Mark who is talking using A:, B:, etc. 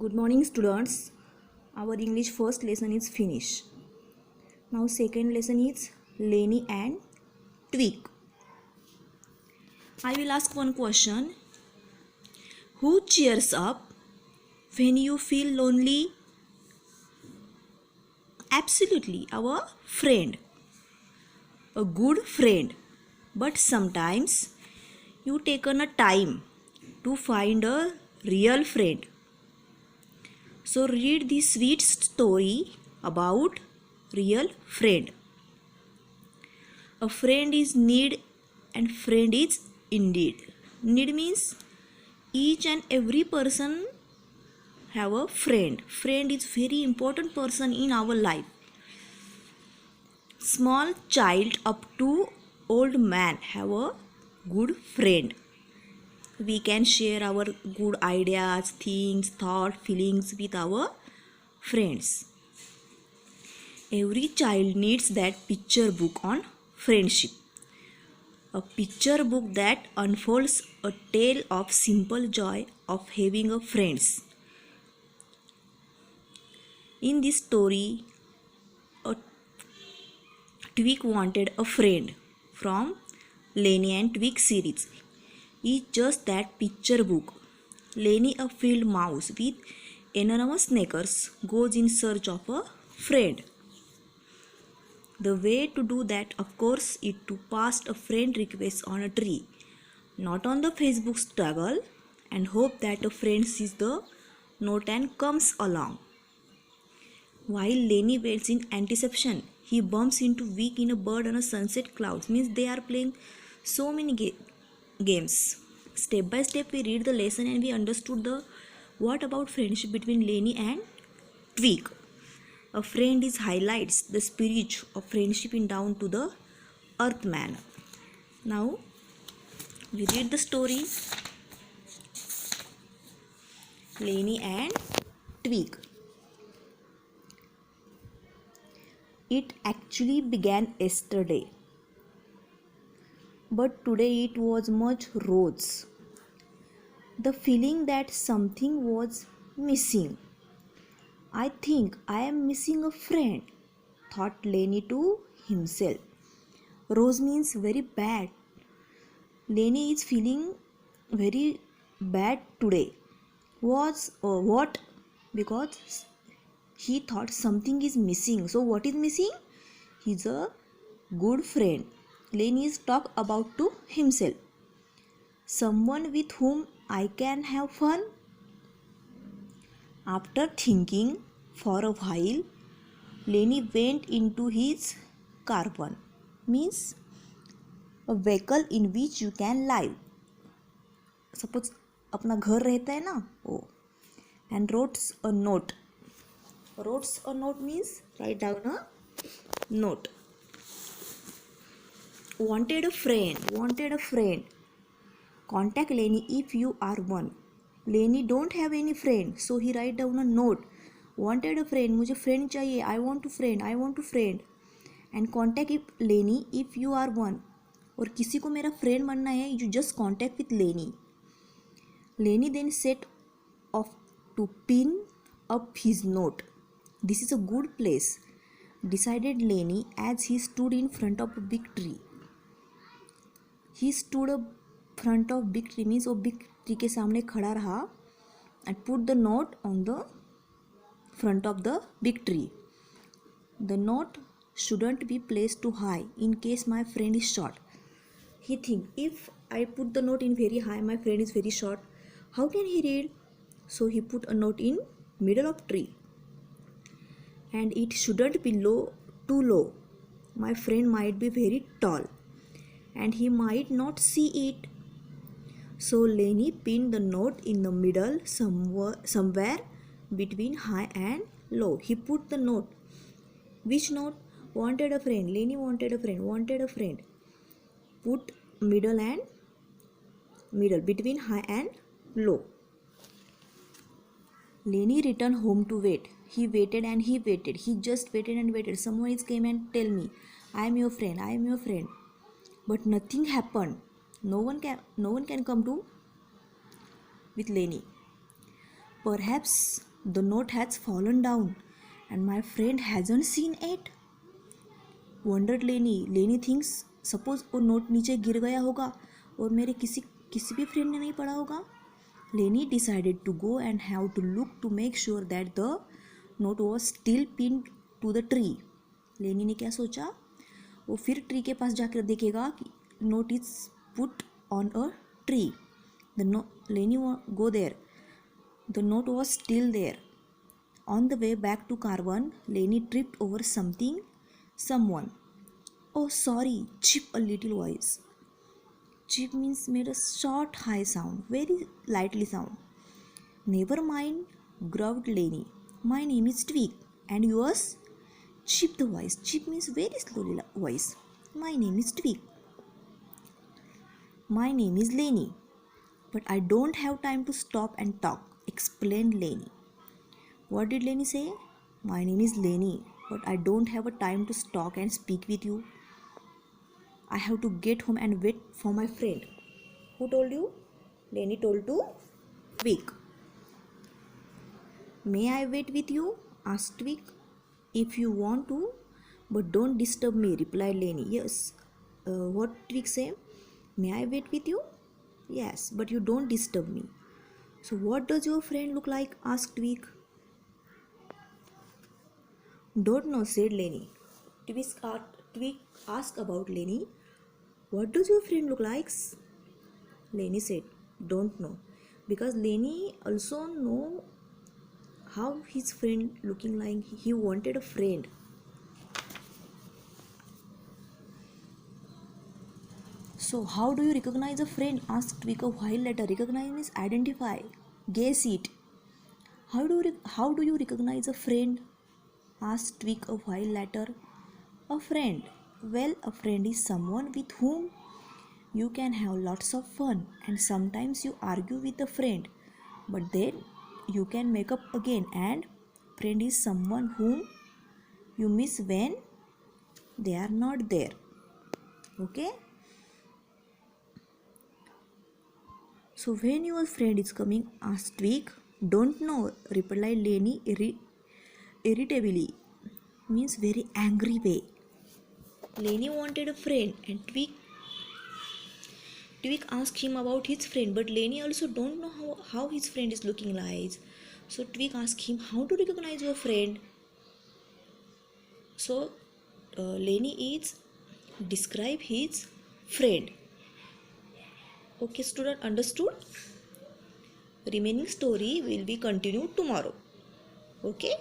A: Good morning, students. Our English first lesson is finished. Now second lesson is Lenny and Tweak. I will ask one question. Who cheers up when you feel lonely? Absolutely, our friend. A good friend. But sometimes you take on a time to find a real friend. So read this sweet story about real friend. A friend is need and friend is indeed. Need means each and every person have a friend. Friend is very important person in our life. Small child up to old man have a good friend. We can share our good ideas, things, thoughts, feelings with our friends. Every child needs that picture book on friendship. A picture book that unfolds a tale of simple joy of having a friends. In this story, a Tweak wanted a friend from Lenny and Tweak series. It's just that picture book. Lenny, a field mouse with enormous knackers, goes in search of a friend. The way to do that, of course, is to paste a friend request on a tree, not on the Facebook struggle, and hope that a friend sees the note and comes along. While Lenny waits in anticipation, he bumps into Week in a bird on a sunset clouds. Means they are playing so many games. Step by step, we read the lesson and we understood the what about friendship between Lenny and Tweak. A friend is highlights the spirit of friendship in down to the earth manner. Now we read the story Lenny and Tweak. It actually began yesterday, but today it was much rose. The feeling that something was missing. I think I am missing a friend, thought Lenny to himself. Rose means very bad. Lenny is feeling very bad today. What? Because he thought something is missing. So what is missing? He's a good friend. Lenny is talk about to himself. Someone with whom I can have fun. After thinking for a while, Lenny went into his caravan. Means a vehicle in which you can live. Suppose अपना घर रहता है ना वो. And wrote a note. Wrote a note means write down a note. Wanted a friend. Contact Lenny if you are one. Lenny don't have any friend, so he write down a note. Wanted a friend, मुझे friend चाहिए. I want to friend. And contact Lenny if you are one. और किसी को मेरा friend बनना है, you just contact with Lenny. Lenny then set off to pin up his note. This is a good place, decided Lenny as he stood in front of a big tree. He stood up front of big tree means वो big tree के सामने खड़ा रहा and put the note on the front of the big tree. The note shouldn't be placed too high in case my friend is short. He think if I put the note in very high, my friend is very short. How can he read? So he put a note in middle of tree. And it shouldn't be too low. My friend might be very tall and he might not see it. So Lenny pinned the note in the middle somewhere between high and low. He put the note. Which note? Wanted a friend. Lenny wanted a friend. Put middle between high and low. Lenny returned home to wait. He waited and he waited. He just waited and waited. Someone came and tell me, I am your friend. But nothing happened. No one can come to with Lenny. Perhaps the note has fallen down and my friend hasn't seen it. Wondered Lenny. Lenny thinks suppose वो note नीचे गिर गया होगा और मेरे किसी किसी भी फ्रेंड ने नहीं पढ़ा होगा. Lenny decided to go and have to look to make sure that the note was still pinned to the tree. Lenny ने क्या सोचा, वो फिर ट्री के पास जाकर देखेगा कि note is put on a tree. Lenny go there. The note was still there. On the way back to car 1, Lenny tripped over someone. Oh sorry, chip, a little voice. Chip means made a short high sound, very lightly sound. Never mind, growled Lenny. My name is Tweak, and yours? Chip the voice. Chip means very slowly voice. My name is Tweak. My name is Lenny, but I don't have time to stop and talk, explained Lenny. What did Lenny say? My name is Lenny, but I don't have a time to talk and speak with you. I have to get home and wait for my friend. Who told you? Lenny told to Tweak. May I wait with you? Asked Tweak. If you want to, but don't disturb me, replied Lenny. Yes. What Tweak say? May I wait with you? Yes, but you don't disturb me. So what does your friend look like? Asked Tweak. Don't know, said Lenny. Tweak asked about Lenny. What does your friend look like? Lenny said, don't know. Because Lenny also know how his friend looking like. He wanted a friend. So how do you recognize a friend? Asked Tweak a while later. Recognize means identify. Guess it. How do you recognize a friend? Asked Tweak a while later. A friend. Well, a friend is someone with whom you can have lots of fun, and sometimes you argue with a friend, but then you can make up again. And friend is someone whom you miss when they are not there. Okay? So when your friend is coming? Asked Tweak. Don't know, replied Lenny irritably. Means very angry way. Lenny wanted a friend and Tweak asked him about his friend, but Lenny also don't know how his friend is looking like. So Tweak asked him how to recognize your friend. So Lenny is describe his friend. Okay student, understood? Remaining story will be continued tomorrow. Okay.